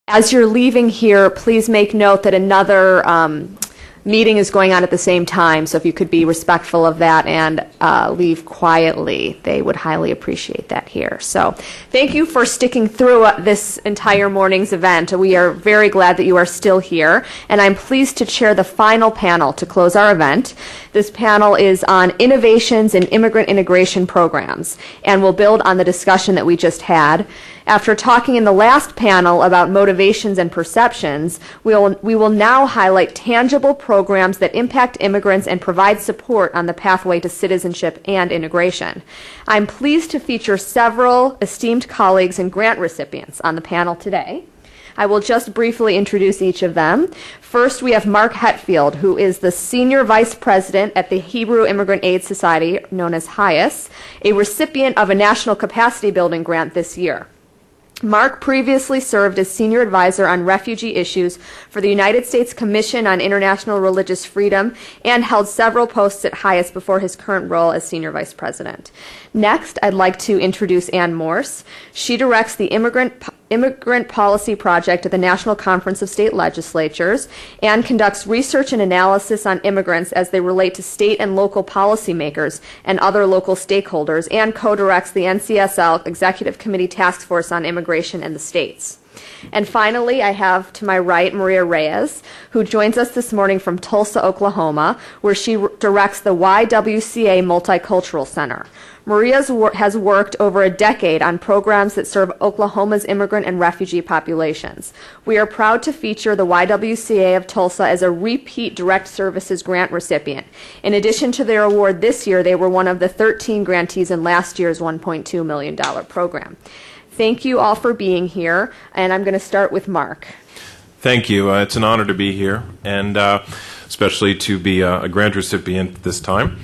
As you're leaving here, please make note that another meeting is going on at the same time, so if you could be respectful of that and leave quietly, they would highly appreciate that here. So thank you for sticking through this entire morning's event. We are very glad that you are still here, and I'm pleased to chair the final panel to close our event. This panel is on innovations in immigrant integration programs, and will build on the discussion that we just had. After talking in the last panel about motivations and perceptions, we will now highlight tangible programs that impact immigrants and provide support on the pathway to citizenship and integration. I'm pleased to feature several esteemed colleagues and grant recipients on the panel today. I will just briefly introduce each of them. First, we have Mark Hetfield, who is the Senior Vice President at the Hebrew Immigrant Aid Society, known as HIAS, a recipient of a National Capacity Building grant this year. Mark previously served as Senior Advisor on Refugee Issues for the United States Commission on International Religious Freedom and held several posts at HIAS before his current role as Senior Vice President. Next, I'd like to introduce Ann Morse. She directs the Immigrant Policy Project at the National Conference of State Legislatures and conducts research and analysis on immigrants as they relate to state and local policymakers and other local stakeholders, and co-directs the NCSL Executive Committee Task Force on Immigration and the States. And finally, I have to my right Maria Reyes, who joins us this morning from Tulsa, Oklahoma, where she directs the YWCA Multicultural Center. Maria has worked over a decade on programs that serve Oklahoma's immigrant and refugee populations. We are proud to feature the YWCA of Tulsa as a repeat Direct Services grant recipient. In addition to their award this year, they were one of the 13 grantees in last year's $1.2 million program. Thank you all for being here, and I'm going to start with Mark. Thank you. It's an honor to be here, and especially to be a grant recipient this time.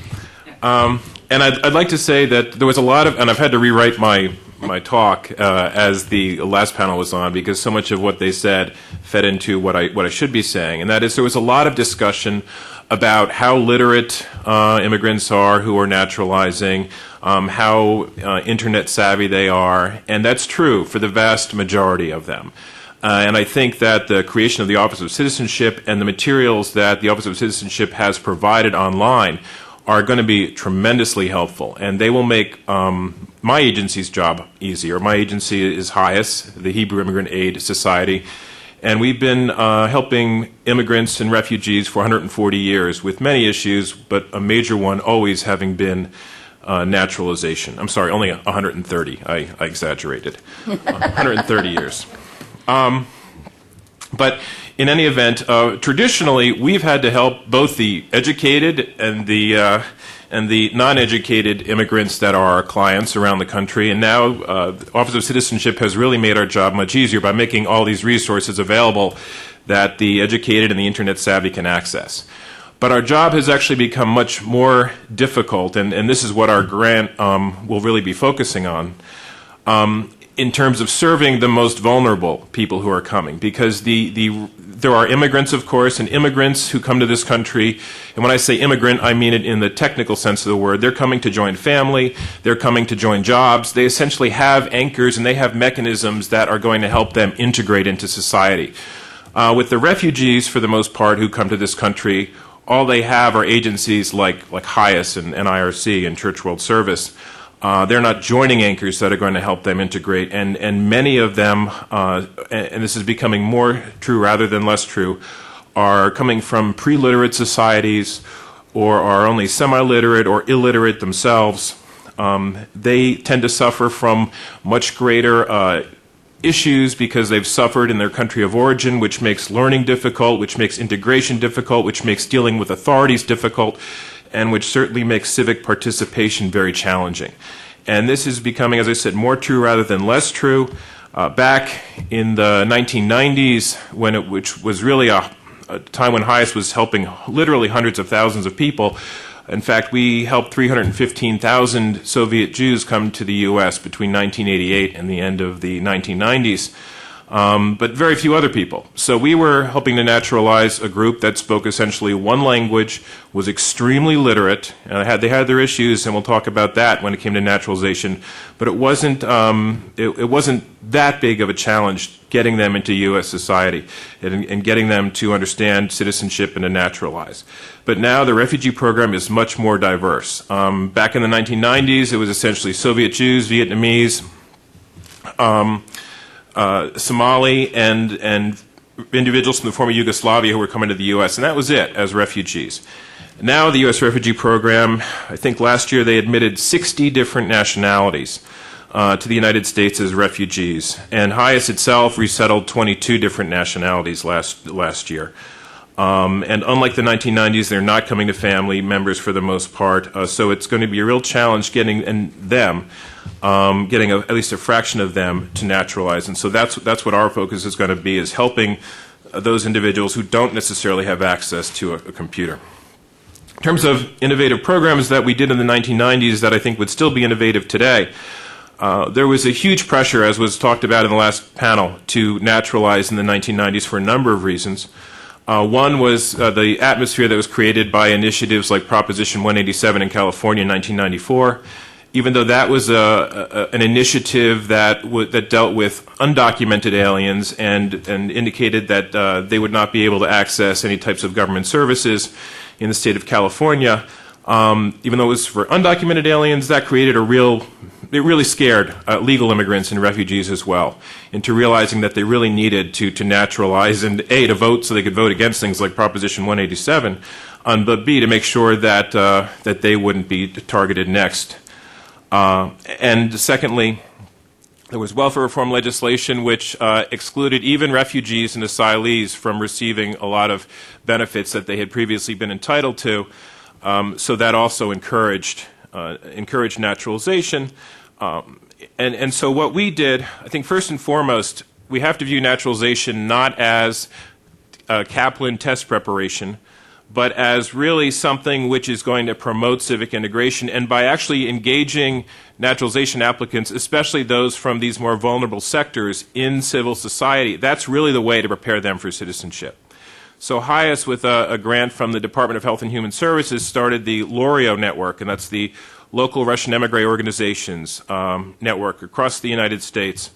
And I'd like to say that there was a lot of, and I've had to rewrite my talk as the last panel was on, because so much of what they said fed into what I should be saying, and that is there was a lot of discussion about how literate immigrants are who are naturalizing, how internet savvy they are, and that's true for the vast majority of them. And I think that the creation of the Office of Citizenship and the materials that the Office of Citizenship has provided online are going to be tremendously helpful, and they will make my agency's job easier. My agency is HIAS, the Hebrew Immigrant Aid Society, and we've been helping immigrants and refugees for 140 years with many issues, but a major one always having been naturalization. I'm sorry, only 130. I exaggerated. 130 years. But in any event, traditionally we've had to help both the educated and the non-educated immigrants that are our clients around the country. And now the Office of Citizenship has really made our job much easier by making all these resources available that the educated and the internet savvy can access. But our job has actually become much more difficult, and this is what our grant will really be focusing on, in terms of serving the most vulnerable people who are coming. Because there are immigrants, of course, and immigrants who come to this country, and when I say immigrant, I mean it in the technical sense of the word. They're coming to join family, they're coming to join jobs. They essentially have anchors and they have mechanisms that are going to help them integrate into society. With the refugees, for the most part, who come to this country, all they have are agencies like HIAS and IRC and Church World Service. They're not joining anchors that are going to help them integrate, and many of them, and this is becoming more true rather than less true, are coming from pre-literate societies or are only semi-literate or illiterate themselves. They tend to suffer from much greater issues because they've suffered in their country of origin, which makes learning difficult, which makes integration difficult, which makes dealing with authorities difficult, and which certainly makes civic participation very challenging. And this is becoming, as I said, more true rather than less true. Back in the 1990s, which was really a time when HIAS was helping literally hundreds of thousands of people. In fact, we helped 315,000 Soviet Jews come to the U.S. between 1988 and the end of the 1990s. but very few other people. So we were helping to naturalize a group that spoke essentially one language, was extremely literate. They had their issues, and we'll talk about that when it came to naturalization. But it wasn't it wasn't that big of a challenge getting them into U.S. society and getting them to understand citizenship and to naturalize. But now the refugee program is much more diverse. Back in the 1990s, it was essentially Soviet Jews, Vietnamese, Somali, and individuals from the former Yugoslavia who were coming to the U.S., and that was it as refugees. Now the U.S. refugee program, I think last year they admitted 60 different nationalities to the United States as refugees, and HIAS itself resettled 22 different nationalities last year. And unlike the 1990s, they're not coming to family members for the most part, so it's going to be a real challenge getting at least a fraction of them to naturalize. And so that's what our focus is going to be, is helping those individuals who don't necessarily have access to a computer. In terms of innovative programs that we did in the 1990s that I think would still be innovative today, there was a huge pressure, as was talked about in the last panel, to naturalize in the 1990s for a number of reasons. One was the atmosphere that was created by initiatives like Proposition 187 in California in 1994. Even though that was an initiative that dealt with undocumented aliens and indicated that they would not be able to access any types of government services in the state of California, even though it was for undocumented aliens, that created it really scared legal immigrants and refugees as well into realizing that they really needed to naturalize and A, to vote so they could vote against things like Proposition 187, but B, to make sure that they wouldn't be targeted next. And secondly, there was welfare reform legislation which excluded even refugees and asylees from receiving a lot of benefits that they had previously been entitled to. So that also encouraged naturalization. And so what we did, I think first and foremost, we have to view naturalization not as Kaplan test preparation, but as really something which is going to promote civic integration, and by actually engaging naturalization applicants, especially those from these more vulnerable sectors in civil society, that's really the way to prepare them for citizenship. So HIAS, with a grant from the Department of Health and Human Services, started the LORIO network, and that's the Local Russian Emigre Organizations network across the United States.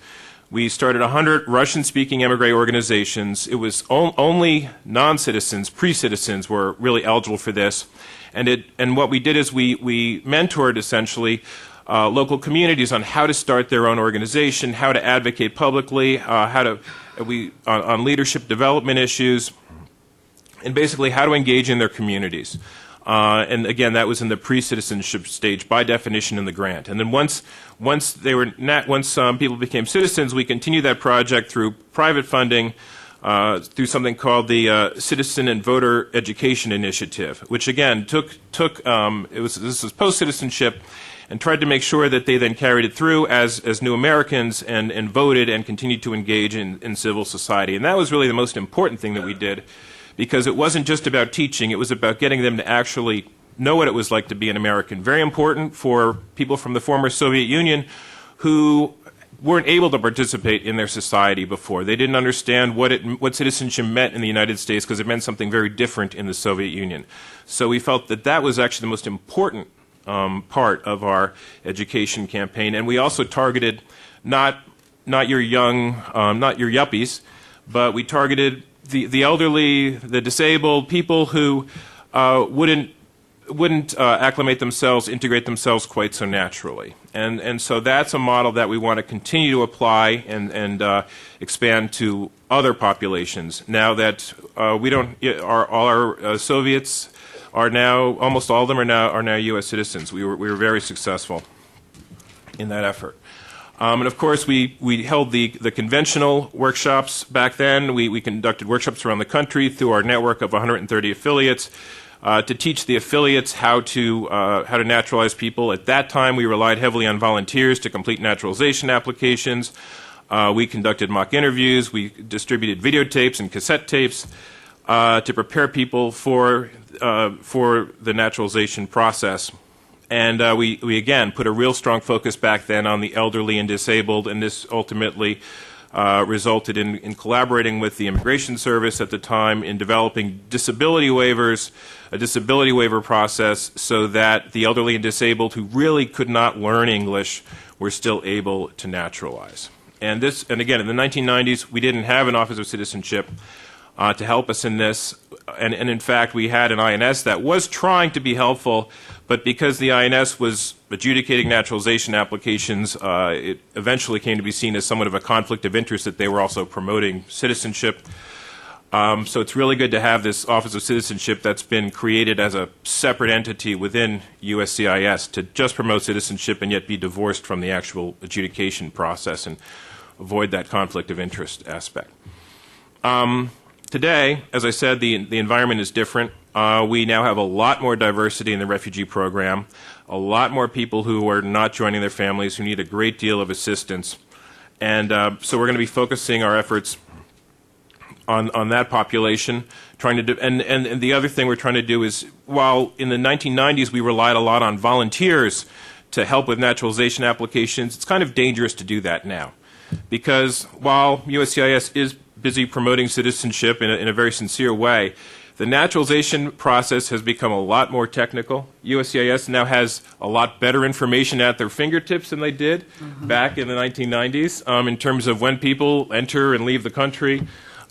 We started 100 Russian-speaking emigre organizations. It was only non-citizens, pre-citizens were really eligible for this. And what we did is we mentored, essentially, local communities on how to start their own organization, how to advocate publicly, on leadership development issues, and basically how to engage in their communities. And again, that was in the pre-citizenship stage, by definition, in the grant. And then once people became citizens, we continued that project through private funding, through something called the Citizen and Voter Education Initiative, which again this was post-citizenship, and tried to make sure that they then carried it through as new Americans and voted and continued to engage in civil society. And that was really the most important thing that we did, because it wasn't just about teaching, it was about getting them to actually know what it was like to be an American. Very important for people from the former Soviet Union who weren't able to participate in their society before. They didn't understand what citizenship meant in the United States, because it meant something very different in the Soviet Union. So we felt that that was actually the most important part of our education campaign. And we also targeted not your yuppies, but we targeted the elderly, the disabled, people who wouldn't acclimate themselves, integrate themselves quite so naturally. And so that's a model that we want to continue to apply and expand to other populations. Now that all our Soviets are now, almost all of them are now U.S. citizens. We were very successful in that effort. And of course, we held the conventional workshops back then. We conducted workshops around the country through our network of 130 affiliates to teach the affiliates how to naturalize people. At that time, we relied heavily on volunteers to complete naturalization applications. We conducted mock interviews. We distributed videotapes and cassette tapes to prepare people for the naturalization process. And we again put a real strong focus back then on the elderly and disabled, and this ultimately resulted in collaborating with the Immigration Service at the time in developing disability waivers, a disability waiver process, so that the elderly and disabled who really could not learn English were still able to naturalize. And again, in the 1990s, we didn't have an Office of Citizenship to help us in this. And in fact, we had an INS that was trying to be helpful, but because the INS was adjudicating naturalization applications, it eventually came to be seen as somewhat of a conflict of interest that they were also promoting citizenship. So it's really good to have this Office of Citizenship that's been created as a separate entity within USCIS to just promote citizenship and yet be divorced from the actual adjudication process and avoid that conflict of interest aspect. Today, as I said, the environment is different. We now have a lot more diversity in the refugee program, a lot more people who are not joining their families, who need a great deal of assistance. And so we're going to be focusing our efforts on that population, trying to do, and the other thing we're trying to do is, while in the 1990s we relied a lot on volunteers to help with naturalization applications, it's kind of dangerous to do that now. Because while USCIS is busy promoting citizenship in a very sincere way, the naturalization process has become a lot more technical. USCIS now has a lot better information at their fingertips than they did back in the 1990s in terms of when people enter and leave the country,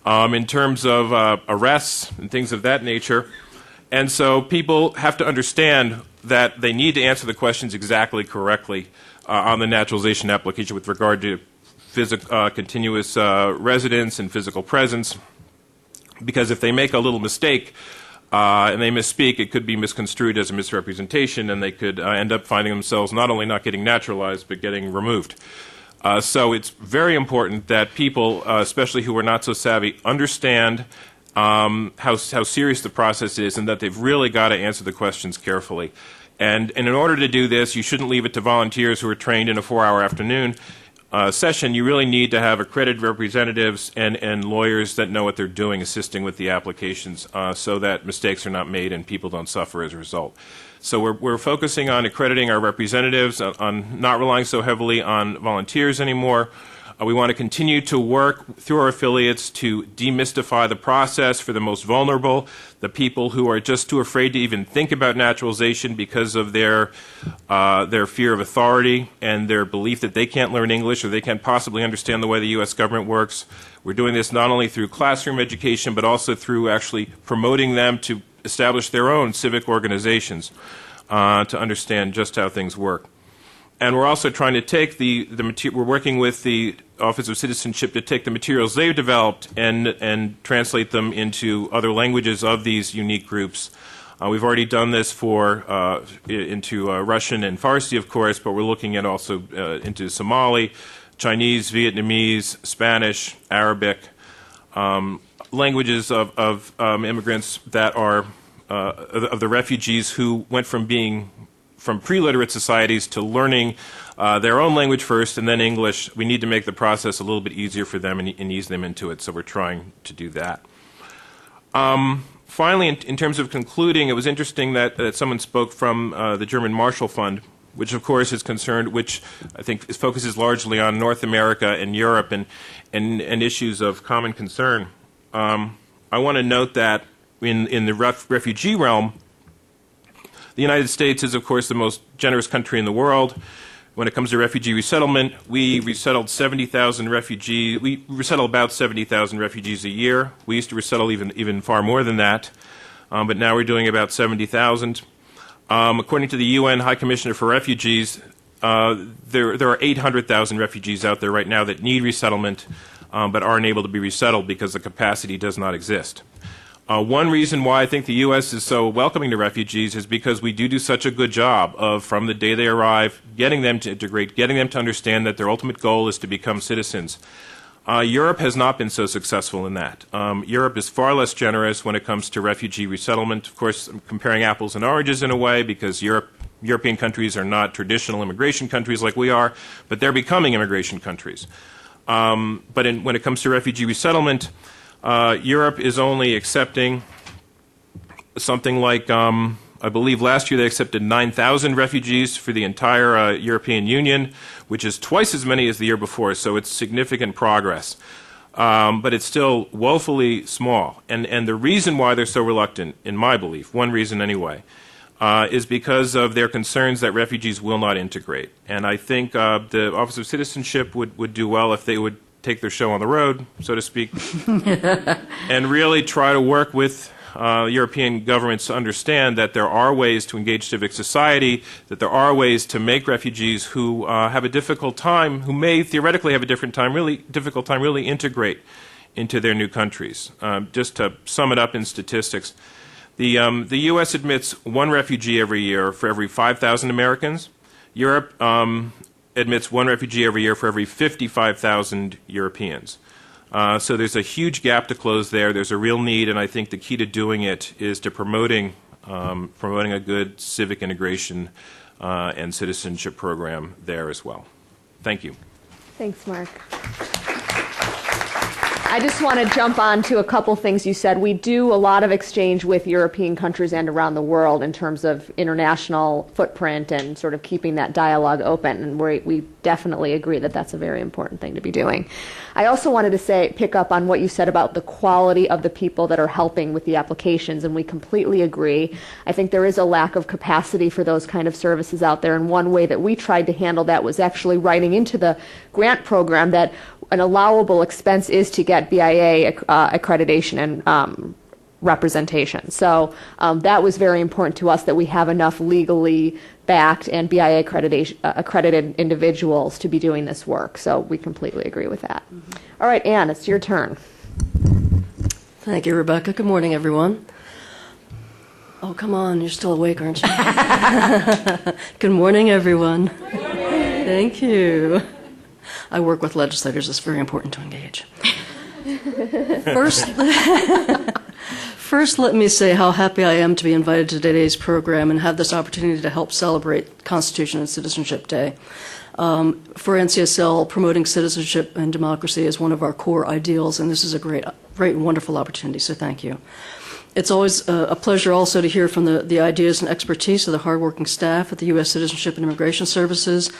in terms of arrests and things of that nature. And so people have to understand that they need to answer the questions exactly correctly on the naturalization application with regard to continuous residence and physical presence, because if they make a little mistake and they misspeak, it could be misconstrued as a misrepresentation, and they could end up finding themselves not only not getting naturalized, but getting removed. So it's very important that people, especially who are not so savvy, understand how serious the process is, and that they've really got to answer the questions carefully. And in order to do this, you shouldn't leave it to volunteers who are trained in a 4-hour afternoon session. You really need to have accredited representatives and lawyers that know what they're doing assisting with the applications so that mistakes are not made and people don't suffer as a result. So we're focusing on accrediting our representatives, on not relying so heavily on volunteers anymore. We want to continue to work through our affiliates to demystify the process for the most vulnerable, the people who are just too afraid to even think about naturalization because of their fear of authority and their belief that they can't learn English or they can't possibly understand the way the U.S. government works. We're doing this not only through classroom education, but also through actually promoting them to establish their own civic organizations to understand just how things work. And we're also trying to take we're working with the Office of Citizenship to take the materials they've developed and translate them into other languages of these unique groups. We've already done this into Russian and Farsi, of course, but we're looking at also into Somali, Chinese, Vietnamese, Spanish, Arabic, languages of immigrants that are of the refugees who went from pre-literate societies to learning their own language first and then English. We need to make the process a little bit easier for them and ease them into it, so we're trying to do that. Finally, in terms of concluding, it was interesting that someone spoke from the German Marshall Fund, which of course is concerned, which I think focuses largely on North America and Europe and issues of common concern. I want to note that in the refugee realm, the United States is, of course, the most generous country in the world. When it comes to refugee resettlement, we resettled 70,000 refugees. We resettle about 70,000 refugees a year. We used to resettle even far more than that, but now we're doing about 70,000. According to the UN High Commissioner for Refugees, there are 800,000 refugees out there right now that need resettlement, but aren't able to be resettled because the capacity does not exist. One reason why I think the U.S. is so welcoming to refugees is because we do such a good job of, from the day they arrive, getting them to integrate, getting them to understand that their ultimate goal is to become citizens. Europe has not been so successful in that. Europe is far less generous when it comes to refugee resettlement. Of course, I'm comparing apples and oranges in a way because European countries are not traditional immigration countries like we are, but they're becoming immigration countries. But when it comes to refugee resettlement, Europe is only accepting something like I believe last year they accepted 9,000 refugees for the entire European Union, which is twice as many as the year before, so it's significant progress. But it's still woefully small. And the reason why they're so reluctant, in my belief, one reason anyway, is because of their concerns that refugees will not integrate. And I think the Office of Citizenship would do well if they would take their show on the road, so to speak, and really try to work with European governments to understand that there are ways to engage civic society, that there are ways to make refugees who have a difficult time, who may theoretically have a difficult time really integrate into their new countries. Just to sum it up in statistics, the U.S. admits one refugee every year for every 5,000 Americans. Europe admits one refugee every year for every 55,000 Europeans. So there's a huge gap to close there. There's a real need, and I think the key to doing it is to promoting a good civic integration and citizenship program there as well. Thank you. Thanks, Mark. I just want to jump on to a couple things you said. We do a lot of exchange with European countries and around the world in terms of international footprint and sort of keeping that dialogue open, and we definitely agree that that's a very important thing to be doing. I also wanted to pick up on what you said about the quality of the people that are helping with the applications, and we completely agree. I think there is a lack of capacity for those kind of services out there, and one way that we tried to handle that was actually writing into the grant program that an allowable expense is to get BIA accreditation and representation. So that was very important to us, that we have enough legally backed and BIA accredited individuals to be doing this work. So we completely agree with that. Mm-hmm. All right, Anne, it's your turn. Thank you, Rebecca. Good morning, everyone. Oh, come on, you're still awake, aren't you? Good morning, everyone. Good morning. Thank you. I work with legislators. It's very important to engage. First, let me say how happy I am to be invited to today's program and have this opportunity to help celebrate Constitution and Citizenship Day. For NCSL, promoting citizenship and democracy is one of our core ideals, and this is a great and wonderful opportunity, so thank you. It's always a pleasure also to hear from the ideas and expertise of the hardworking staff at the U.S. Citizenship and Immigration Services.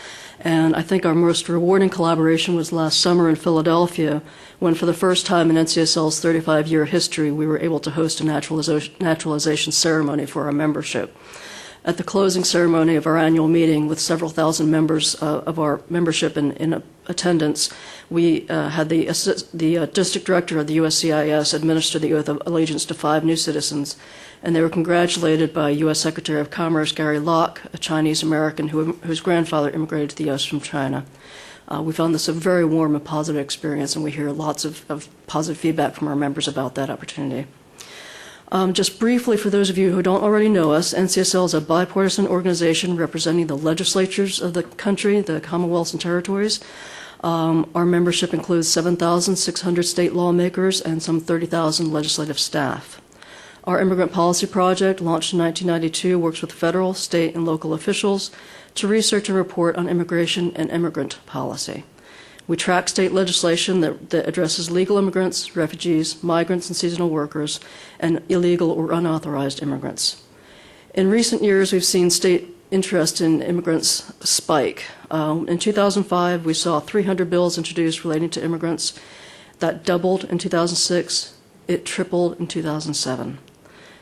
And I think our most rewarding collaboration was last summer in Philadelphia, when for the first time in NCSL's 35-year history, we were able to host a naturalization ceremony for our membership. At the closing ceremony of our annual meeting, with several thousand members of our membership in attendance, we had the district director of the USCIS administer the oath of allegiance to 5 new citizens, and they were congratulated by U.S. Secretary of Commerce Gary Locke, a Chinese-American whose grandfather immigrated to the U.S. from China. We found this a very warm and positive experience, and we hear lots of positive feedback from our members about that opportunity. Just briefly, for those of you who don't already know us, NCSL is a bipartisan organization representing the legislatures of the country, the Commonwealths and territories. Our membership includes 7,600 state lawmakers and some 30,000 legislative staff. Our Immigrant Policy Project, launched in 1992, works with federal, state, and local officials to research and report on immigration and immigrant policy. We track state legislation that addresses legal immigrants, refugees, migrants and seasonal workers, and illegal or unauthorized immigrants. In recent years, we've seen state interest in immigrants spike. In 2005, we saw 300 bills introduced relating to immigrants. That doubled in 2006. It tripled in 2007.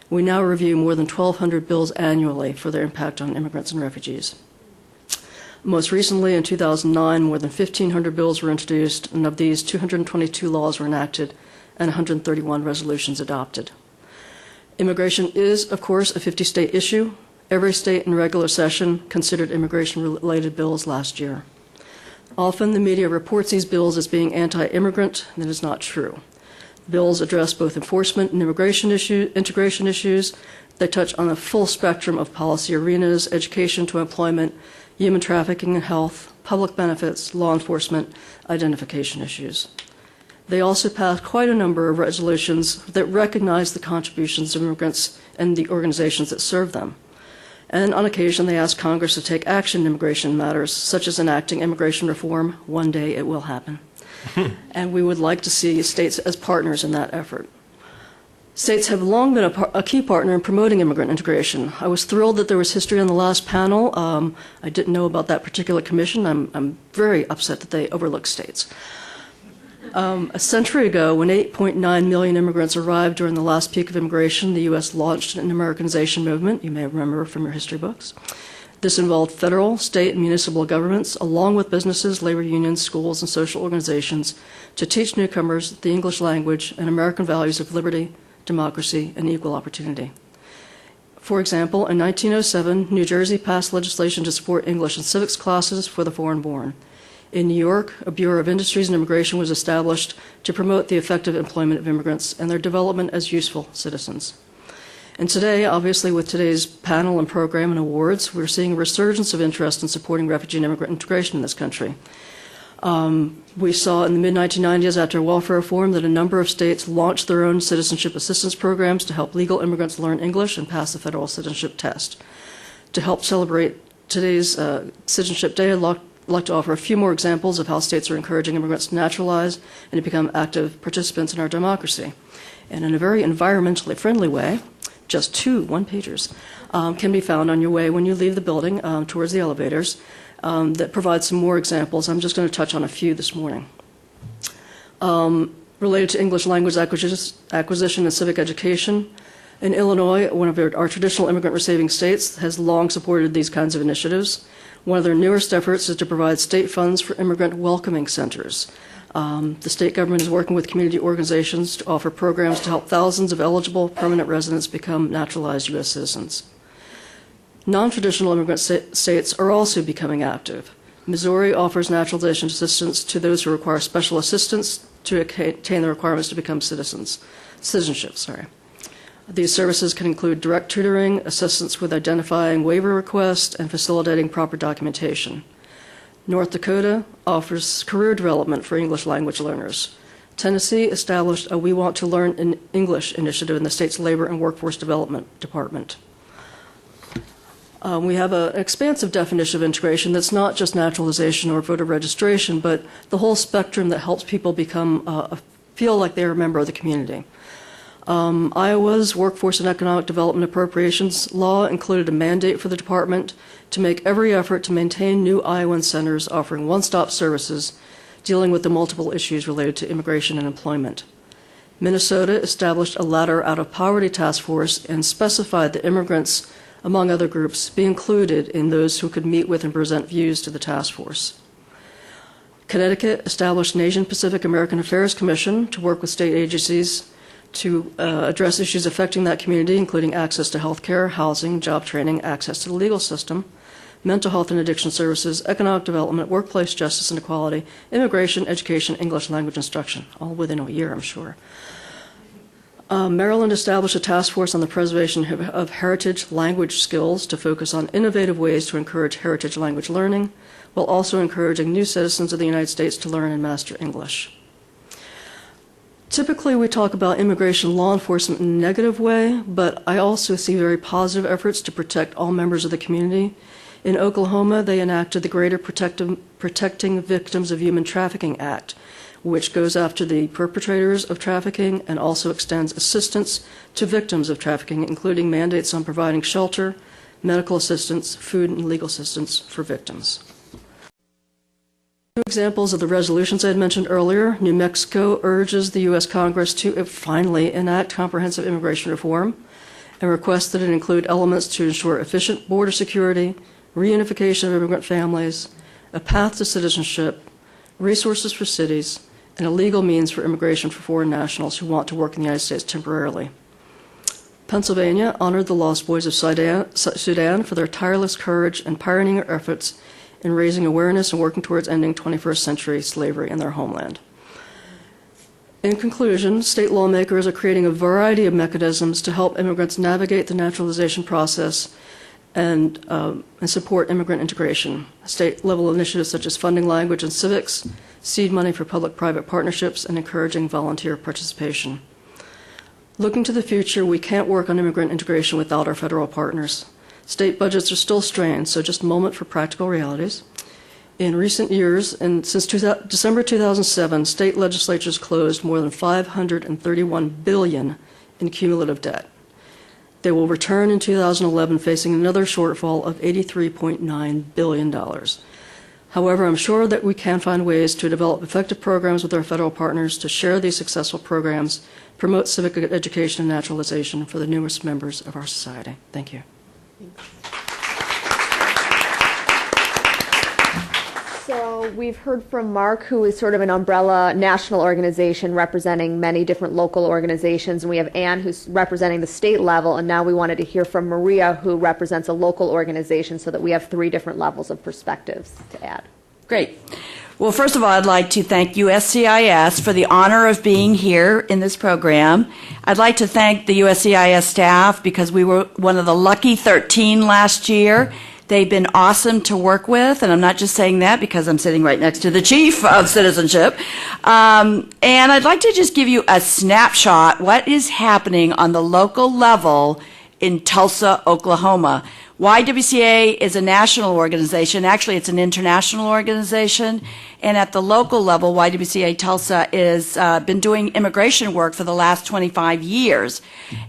We now review more than 1,200 bills annually for their impact on immigrants and refugees. Most recently, in 2009, more than 1,500 bills were introduced, and of these, 222 laws were enacted and 131 resolutions adopted. Immigration is, of course, a 50-state issue. Every state in regular session considered immigration-related bills last year. Often, the media reports these bills as being anti-immigrant, and that is not true. Bills address both enforcement and integration issues. They touch on a full spectrum of policy arenas, education to employment, human trafficking and health, public benefits, law enforcement, identification issues. They also passed quite a number of resolutions that recognize the contributions of immigrants and the organizations that serve them. And on occasion, they ask Congress to take action in immigration matters, such as enacting immigration reform. One day it will happen. And we would like to see states as partners in that effort. States have long been a key partner in promoting immigrant integration. I was thrilled that there was history on the last panel. I didn't know about that particular commission. I'm very upset that they overlooked states. A century ago, when 8.9 million immigrants arrived during the last peak of immigration, the U.S. launched an Americanization movement, you may remember from your history books. This involved federal, state, and municipal governments, along with businesses, labor unions, schools, and social organizations, to teach newcomers the English language and American values of liberty, democracy, and equal opportunity. For example, in 1907, New Jersey passed legislation to support English in civics classes for the foreign-born. In New York, a Bureau of Industries and Immigration was established to promote the effective employment of immigrants and their development as useful citizens. And today, obviously, with today's panel and program and awards, we're seeing a resurgence of interest in supporting refugee and immigrant integration in this country. We saw in the mid-1990s, after welfare reform, that a number of states launched their own citizenship assistance programs to help legal immigrants learn English and pass the federal citizenship test. To help celebrate today's Citizenship Day, I'd like to offer a few more examples of how states are encouraging immigrants to naturalize and to become active participants in our democracy. And in a very environmentally friendly way, just 2 one-pagers can be found on your way when you leave the building towards the elevators that provide some more examples. I'm just going to touch on a few this morning. Related to English language acquisition and civic education, in Illinois, one of our traditional immigrant-receiving states, has long supported these kinds of initiatives. One of their newest efforts is to provide state funds for immigrant welcoming centers. The state government is working with community organizations to offer programs to help thousands of eligible permanent residents become naturalized U.S. citizens. Non-traditional immigrant states are also becoming active. Missouri offers naturalization assistance to those who require special assistance to attain the requirements to become citizenship. These services can include direct tutoring, assistance with identifying waiver requests, and facilitating proper documentation. North Dakota offers career development for English language learners. Tennessee established a We Want to Learn in English initiative in the state's Labor and Workforce Development Department. We have an expansive definition of integration that's not just naturalization or voter registration, but the whole spectrum that helps people feel like they're a member of the community. Iowa's Workforce and Economic Development Appropriations law included a mandate for the department to make every effort to maintain new Iowan centers offering one-stop services dealing with the multiple issues related to immigration and employment. Minnesota established a ladder out of poverty task force and specified that immigrants, among other groups, be included in those who could meet with and present views to the task force. Connecticut established an Asian Pacific American Affairs Commission to work with state agencies to address issues affecting that community, including access to health care, housing, job training, access to the legal system, mental health and addiction services, economic development, workplace justice and equality, immigration, education, English language instruction, all within a year, I'm sure. Maryland established a task force on the preservation of heritage language skills to focus on innovative ways to encourage heritage language learning, while also encouraging new citizens of the United States to learn and master English. Typically, we talk about immigration law enforcement in a negative way, but I also see very positive efforts to protect all members of the community. In Oklahoma, they enacted the Greater Protecting Victims of Human Trafficking Act, which goes after the perpetrators of trafficking and also extends assistance to victims of trafficking, including mandates on providing shelter, medical assistance, food, and legal assistance for victims. Two examples of the resolutions I had mentioned earlier. New Mexico urges the U.S. Congress to finally enact comprehensive immigration reform and requests that it include elements to ensure efficient border security, reunification of immigrant families, a path to citizenship, resources for cities, and a legal means for immigration for foreign nationals who want to work in the United States temporarily. Pennsylvania honored the Lost Boys of Sudan for their tireless courage and pioneering efforts in raising awareness and working towards ending 21st century slavery in their homeland. In conclusion, state lawmakers are creating a variety of mechanisms to help immigrants navigate the naturalization process and support immigrant integration. State-level initiatives such as funding language and civics, seed money for public-private partnerships, and encouraging volunteer participation. Looking to the future, we can't work on immigrant integration without our federal partners. State budgets are still strained, so just a moment for practical realities. In recent years, and since December 2007, state legislatures closed more than $531 billion in cumulative debt. They will return in 2011 facing another shortfall of $83.9 billion. However, I'm sure that we can find ways to develop effective programs with our federal partners to share these successful programs, promote civic education and naturalization for the newest members of our society. Thank you. So we've heard from Mark, who is sort of an umbrella national organization representing many different local organizations, and we have Ann, who's representing the state level, and now we wanted to hear from Maria, who represents a local organization, so that we have 3 different levels of perspectives to add. Great. Well, first of all, I'd like to thank USCIS for the honor of being here in this program. I'd like to thank the USCIS staff because we were one of the lucky 13 last year. They've been awesome to work with, and I'm not just saying that because I'm sitting right next to the chief of Citizenship. And I'd like to just give you a snapshot what is happening on the local level in Tulsa, Oklahoma. YWCA is a national organization. Actually, it's an international organization. And at the local level, YWCA Tulsa has been doing immigration work for the last 25 years.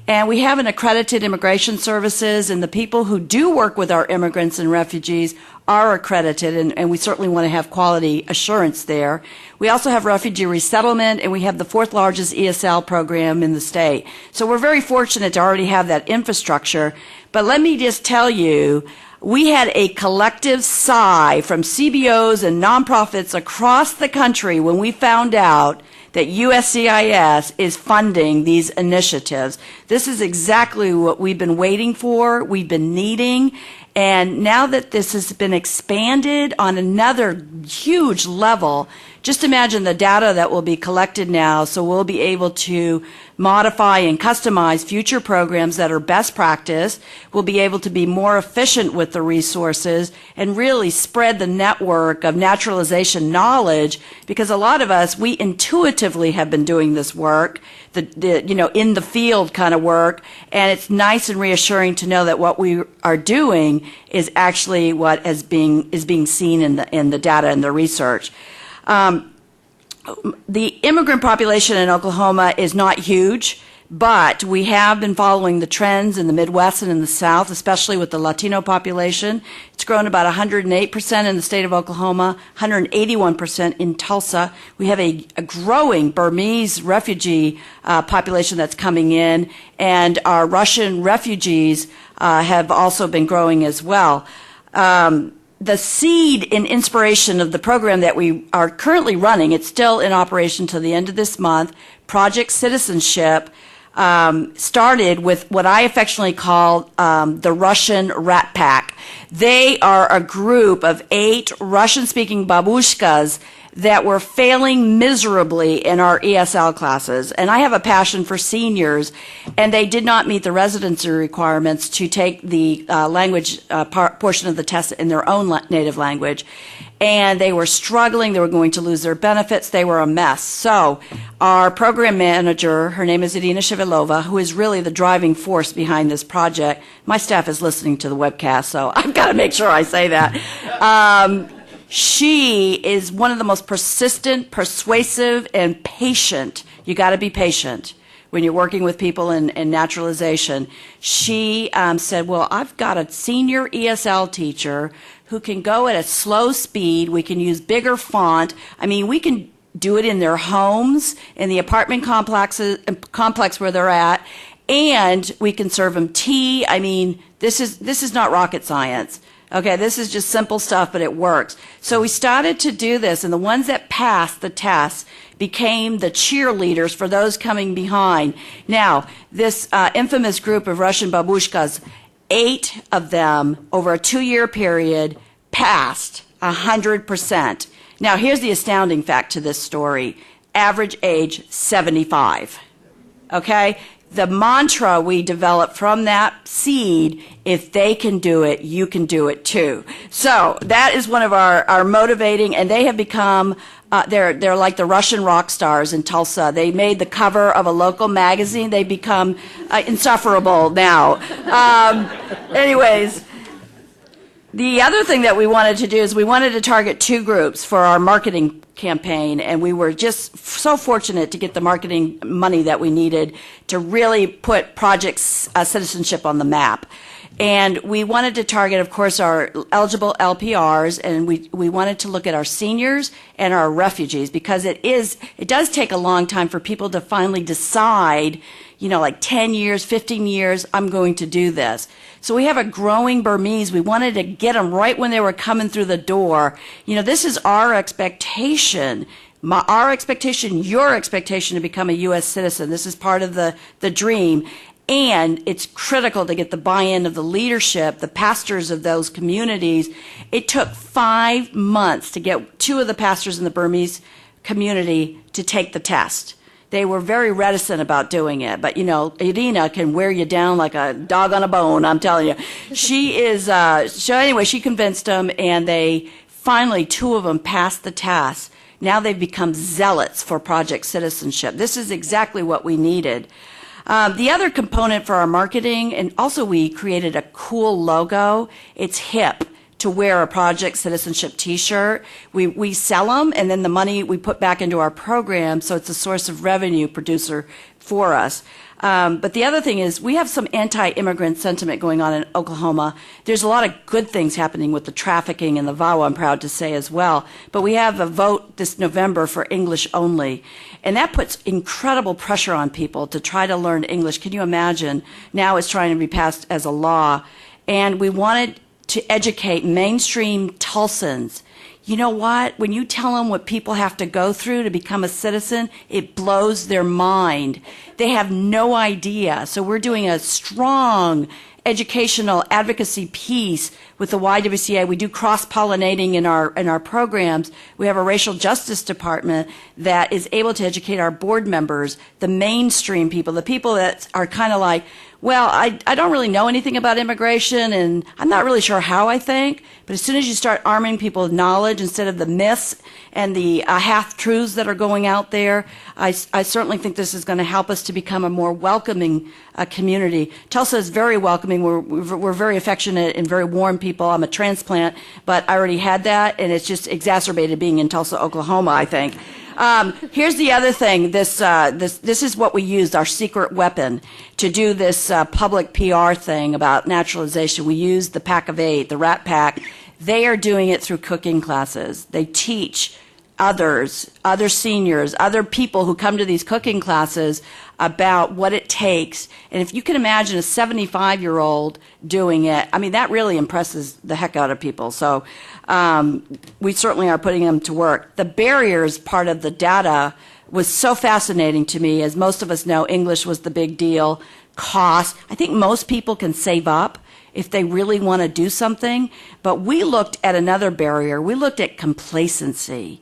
And we have an accredited immigration services, and the people who do work with our immigrants and refugees are accredited, and we certainly want to have quality assurance there. We also have refugee resettlement, and we have the 4th largest ESL program in the state. So we're very fortunate to already have that infrastructure. But let me just tell you, we had a collective sigh from CBOs and nonprofits across the country when we found out that USCIS is funding these initiatives. This is exactly what we've been waiting for, we've been needing, and now that this has been expanded on another huge level, just imagine the data that will be collected now, so we'll be able to modify and customize future programs that are best practice. We'll be able to be more efficient with the resources and really spread the network of naturalization knowledge, because a lot of us, we intuitively have been doing this work, in the field kind of work, and it's nice and reassuring to know that what we are doing is actually what is being seen in the data and the research. The immigrant population in Oklahoma is not huge, but we have been following the trends in the Midwest and in the South, especially with the Latino population. It's grown about 108% in the state of Oklahoma, 181% in Tulsa. We have a growing Burmese refugee population that's coming in, and our Russian refugees have also been growing as well. The seed and inspiration of the program that we are currently running, it's still in operation till the end of this month, Project Citizenship, started with what I affectionately call the Russian Rat Pack. They are a group of 8 Russian-speaking babushkas that were failing miserably in our ESL classes. And I have a passion for seniors, and they did not meet the residency requirements to take the language portion of the test in their own native language. And they were struggling. They were going to lose their benefits. They were a mess. So our program manager, her name is Irina Shivilova, who is really the driving force behind this project. My staff is listening to the webcast, so I've got to make sure I say that. She is one of the most persistent, persuasive, and patient. You got to be patient when you're working with people in naturalization. She said, well, I've got a senior ESL teacher who can go at a slow speed. We can use bigger font. I mean, we can do it in their homes, in the apartment complex where they're at, and we can serve them tea. I mean, this is not rocket science. Okay, this is just simple stuff, but it works. So we started to do this, and the ones that passed the test became the cheerleaders for those coming behind. Now, this infamous group of Russian babushkas, 8 of them over a 2-year period passed 100%. Now, here's the astounding fact to this story. Average age 75. Okay? The mantra we developed from that seed, if they can do it, you can do it too. So that is one of our motivating, and they have become, they're like the Russian rock stars in Tulsa. They made the cover of a local magazine. They become insufferable now. Anyways, the other thing that we wanted to do is we wanted to target 2 groups for our marketing campaign, and we were just so fortunate to get the marketing money that we needed to really put Project Citizenship on the map. And we wanted to target, of course, our eligible LPRs, and we wanted to look at our seniors and our refugees, because it does take a long time for people to finally decide, like 10 years, 15 years, I'm going to do this. So we have a growing Burmese. We wanted to get them right when they were coming through the door. This is our expectation. Our expectation, your expectation to become a U.S. citizen. This is part of the dream. And it's critical to get the buy-in of the leadership, the pastors of those communities. It took 5 months to get 2 of the pastors in the Burmese community to take the test. They were very reticent about doing it. But, Irina can wear you down like a dog on a bone, I'm telling you. She is, so anyway, she convinced them, and they finally, 2 of them passed the test. Now they've become zealots for Project Citizenship. This is exactly what we needed. The other component for our marketing, and also we created a cool logo. It's hip to wear a Project Citizenship t-shirt. We sell them, and then the money we put back into our program, so it's a source of revenue producer for us. But the other thing is we have some anti-immigrant sentiment going on in Oklahoma. There's a lot of good things happening with the trafficking and the VAWA, I'm proud to say, as well. But we have a vote this November for English only. And that puts incredible pressure on people to try to learn English. Can you imagine? Now it's trying to be passed as a law. And we wanted to educate mainstream Tulsans. You know what? When you tell them what people have to go through to become a citizen, it blows their mind. They have no idea. So we're doing a strong educational advocacy piece with the YWCA. We do cross-pollinating in our programs. We have a racial justice department that is able to educate our board members, the mainstream people, the people that are kind of like, well, I don't really know anything about immigration, and I'm not really sure how I think. But as soon as you start arming people with knowledge instead of the myths and the half-truths that are going out there, I certainly think this is going to help us to become a more welcoming community. Tulsa is very welcoming. We're very affectionate and very warm people. I'm a transplant, but I already had that, and it's just exacerbated being in Tulsa, Oklahoma, I think. Here's the other thing. This is what we used, our secret weapon, to do this public PR thing about naturalization. We used the Pack of 8, the Rat Pack. They are doing it through cooking classes. They teach others, other seniors, other people who come to these cooking classes about what it takes. And if you can imagine a 75-year-old doing it, I mean, that really impresses the heck out of people. So we certainly are putting them to work. The barriers part of the data was so fascinating to me. As most of us know, English was the big deal. Cost. I think most people can save up if they really want to do something. But we looked at another barrier. We looked at complacency.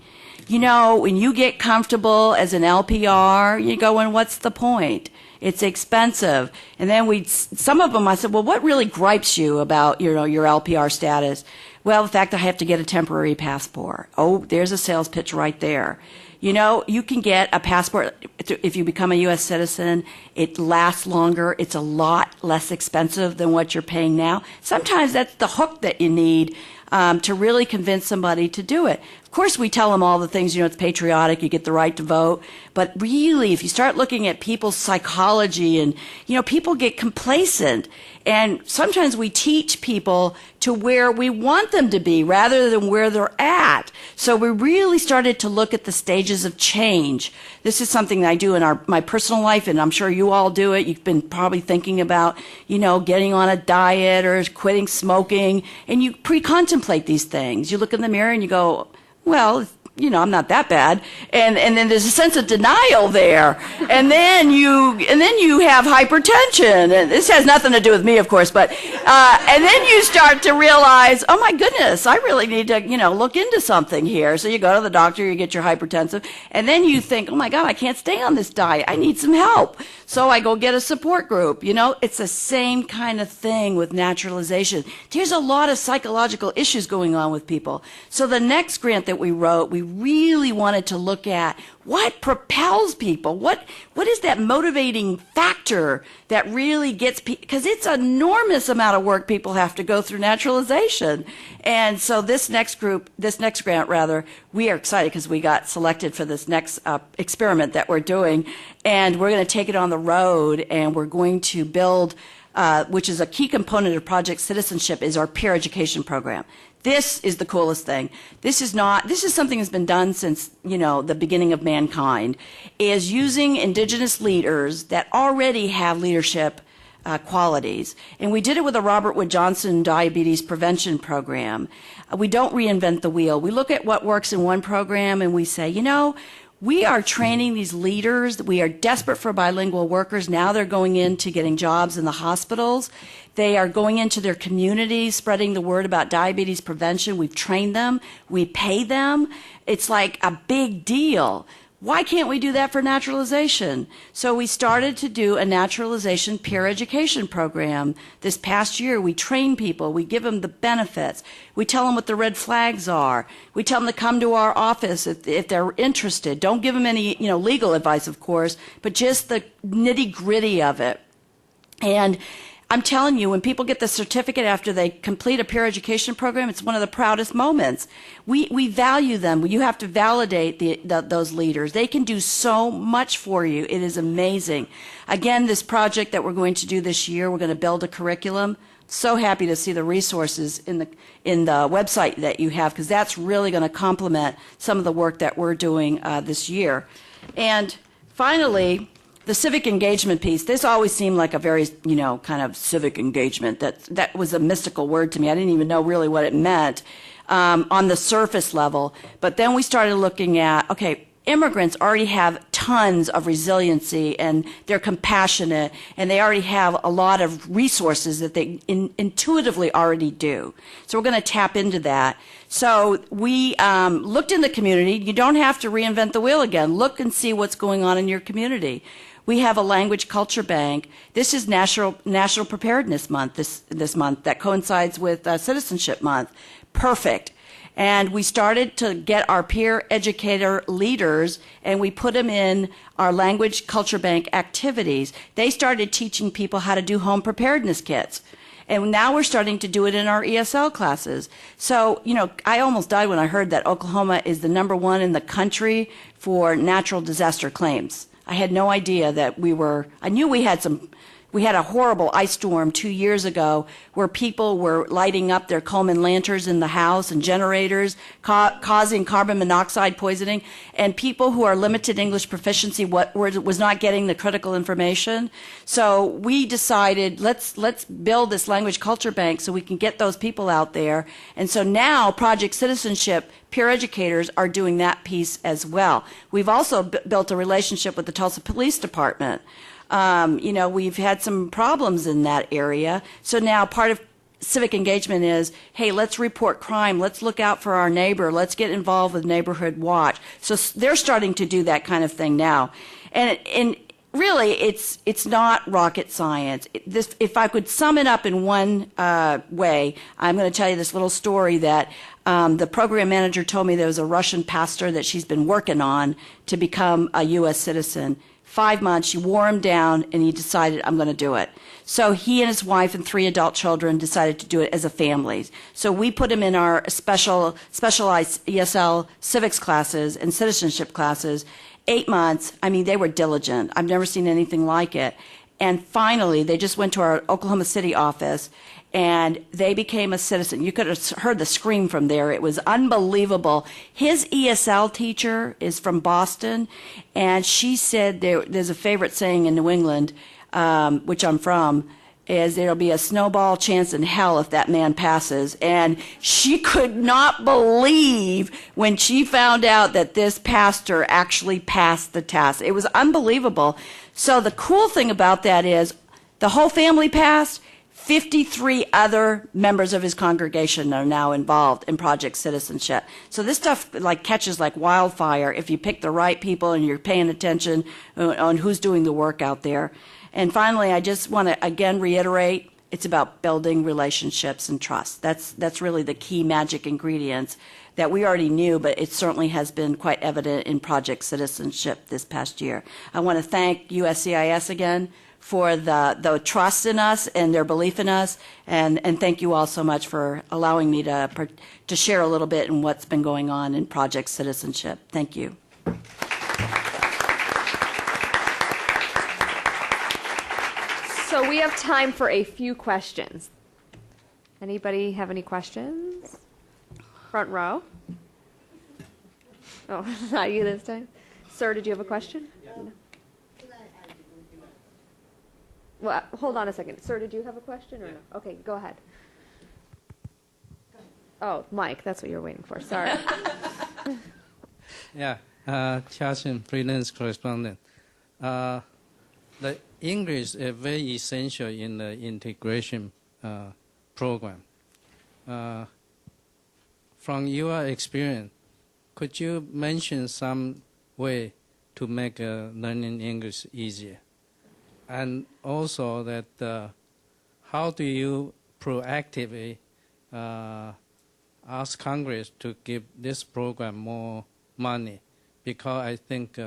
When you get comfortable as an LPR, you go, and what's the point? It's expensive. And then some of them, I said, well, what really gripes you about, your LPR status? Well, the fact that I have to get a temporary passport. Oh, there's a sales pitch right there. You can get a passport if you become a U.S. citizen. It lasts longer. It's a lot less expensive than what you're paying now. Sometimes that's the hook that you need to really convince somebody to do it. Of course, we tell them all the things, it's patriotic, you get the right to vote. But really, if you start looking at people's psychology and, people get complacent. And sometimes we teach people to where we want them to be rather than where they're at. So we really started to look at the stages of change. This is something that I do in my personal life, and I'm sure you all do it. You've been probably thinking about, getting on a diet or quitting smoking, and you pre-contemplate these things. You look in the mirror and you go, well, I'm not that bad. And then there's a sense of denial there. And then you have hypertension. And this has nothing to do with me, of course, but, and then you start to realize, oh my goodness, I really need to, look into something here. So you go to the doctor, you get your hypertensive, and then you think, oh my God, I can't stay on this diet. I need some help. So I go get a support group. It's the same kind of thing with naturalization. There's a lot of psychological issues going on with people. So the next grant that we wrote, we we really wanted to look at what propels people, what is that motivating factor that really gets people, because it's an enormous amount of work people have to go through naturalization. And so this next grant rather, we are excited because we got selected for this next experiment that we're doing, and we're going to take it on the road, and we're going to build, which is a key component of Project Citizenship, is our peer education program. This is the coolest thing. This is something that's been done since, the beginning of mankind, is using indigenous leaders that already have leadership qualities. And we did it with the Robert Wood Johnson Diabetes Prevention Program. We don't reinvent the wheel. We look at what works in one program and we say, we are training these leaders. We are desperate for bilingual workers. Now they're going into getting jobs in the hospitals. They are going into their communities, spreading the word about diabetes prevention. We've trained them. We pay them. It's like a big deal. Why can't we do that for naturalization? So we started to do a naturalization peer education program. This past year, we train people. We give them the benefits. We tell them what the red flags are. We tell them to come to our office if they're interested. Don't give them any, legal advice, of course, but just the nitty-gritty of it. And I'm telling you, when people get the certificate after they complete a peer education program, it's one of the proudest moments. We value them. You have to validate those leaders. They can do so much for you. It is amazing. Again, this project that we're going to do this year, we're going to build a curriculum. So happy to see the resources in the website that you have, because that's really going to complement some of the work that we're doing this year. And finally, the civic engagement piece, this always seemed like a very, kind of civic engagement. That was a mystical word to me. I didn't even know really what it meant on the surface level. But then we started looking at, okay, immigrants already have tons of resiliency, and they're compassionate, and they already have a lot of resources that they intuitively already do. So we're going to tap into that. So we looked in the community. You don't have to reinvent the wheel again. Look and see what's going on in your community. We have a language culture bank. This is National Preparedness Month this month that coincides with Citizenship Month. Perfect. And we started to get our peer educator leaders, and we put them in our language culture bank activities. They started teaching people how to do home preparedness kits. And now we're starting to do it in our ESL classes. So, I almost died when I heard that Oklahoma is the #1 in the country for natural disaster claims. I had no idea that I knew we had a horrible ice storm 2 years ago where people were lighting up their Coleman lanterns in the house and generators, causing carbon monoxide poisoning, and people who are limited English proficiency was not getting the critical information. So we decided, let's build this language culture bank so we can get those people out there. And so now Project Citizenship peer educators are doing that piece as well. We've also built a relationship with the Tulsa Police Department. We've had some problems in that area. So now part of civic engagement is, hey, let's report crime. Let's look out for our neighbor. Let's get involved with Neighborhood Watch. So they're starting to do that kind of thing now. And really, it's not rocket science. If I could sum it up in one way, I'm going to tell you this little story that the program manager told me there was a Russian pastor that she's been working on to become a U.S. citizen. 5 months, she wore him down, and he decided, I'm going to do it. So he and his wife and 3 adult children decided to do it as a family. So we put him in our specialized ESL civics classes and citizenship classes. 8 months, they were diligent. I've never seen anything like it. And finally, they just went to our Oklahoma City office, and they became a citizen. You could have heard the scream from there. It was unbelievable. His ESL teacher is from Boston, and she said there's a favorite saying in New England, which I'm from, is there'll be a snowball chance in hell if that man passes. And she could not believe when she found out that this pastor actually passed the test. It was unbelievable. So the cool thing about that is the whole family passed. 53 other members of his congregation are now involved in Project Citizenship. So this stuff catches like wildfire if you pick the right people and you're paying attention on who's doing the work out there. And finally, I just want to again reiterate, it's about building relationships and trust. That's really the key magic ingredients that we already knew, but it certainly has been quite evident in Project Citizenship this past year. I want to thank USCIS again for the trust in us and their belief in us, and thank you all so much for allowing me to share a little bit in what's been going on in Project Citizenship. Thank you. So we have time for a few questions. Anybody have any questions? Front row. Oh, not you this time. Sir, did you have a question? No. Well, hold on a second. Sir, did you have a question or no? Okay, go ahead. Oh, Mike, that's what you were waiting for. Sorry. Yeah, Charleston, freelance correspondent. The English is very essential in the integration program. From your experience, could you mention some way to make learning English easier? And also that how do you proactively ask Congress to give this program more money? Because I think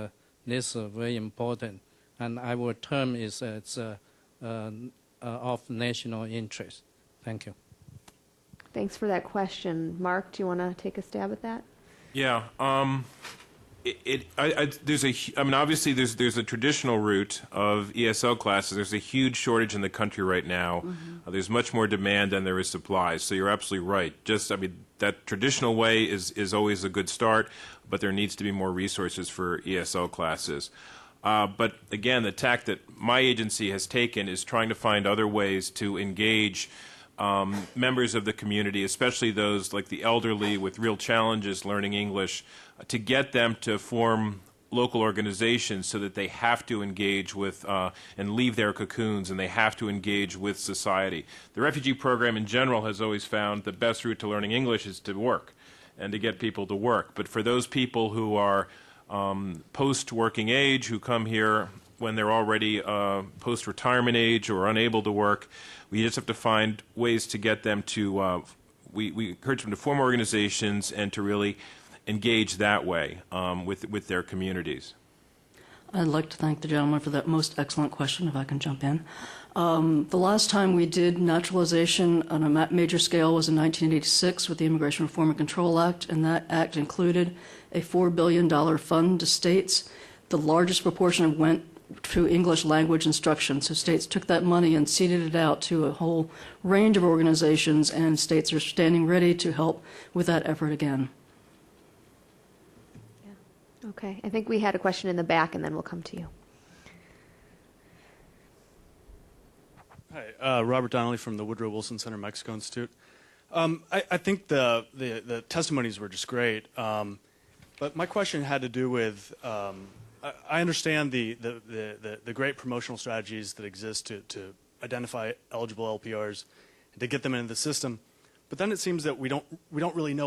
this is very important, and I would term it's of national interest. Thank you. Thanks for that question. Mark, do you want to take a stab at that? Yeah. Obviously, there's a traditional route of ESL classes. There's a huge shortage in the country right now. Mm-hmm. There's much more demand than there is supply. So you're absolutely right. That traditional way is always a good start, but there needs to be more resources for ESL classes. But again, the tack that my agency has taken is trying to find other ways to engage members of the community, especially those like the elderly with real challenges learning English, to get them to form local organizations so that they have to engage with and leave their cocoons, and they have to engage with society. The refugee program in general has always found the best route to learning English is to work and to get people to work. But for those people who are post-working age, who come here when they're already post-retirement age or unable to work, we just have to find ways to get them to, we encourage them to form organizations and to really engage that way with their communities. I'd like to thank the gentleman for that most excellent question, if I can jump in. The last time we did naturalization on a major scale was in 1986 with the Immigration Reform and Control Act, and that act included a $4 billion fund to states. The largest proportion went to English language instruction. So states took that money and seeded it out to a whole range of organizations, and states are standing ready to help with that effort again. Yeah. Okay. I think we had a question in the back, and then we'll come to you. Hi, Robert Donnelly from the Woodrow Wilson Center Mexico Institute. I think the testimonies were just great, but my question had to do with I understand the great promotional strategies that exist to identify eligible LPRs and to get them into the system, but then it seems that we don't really know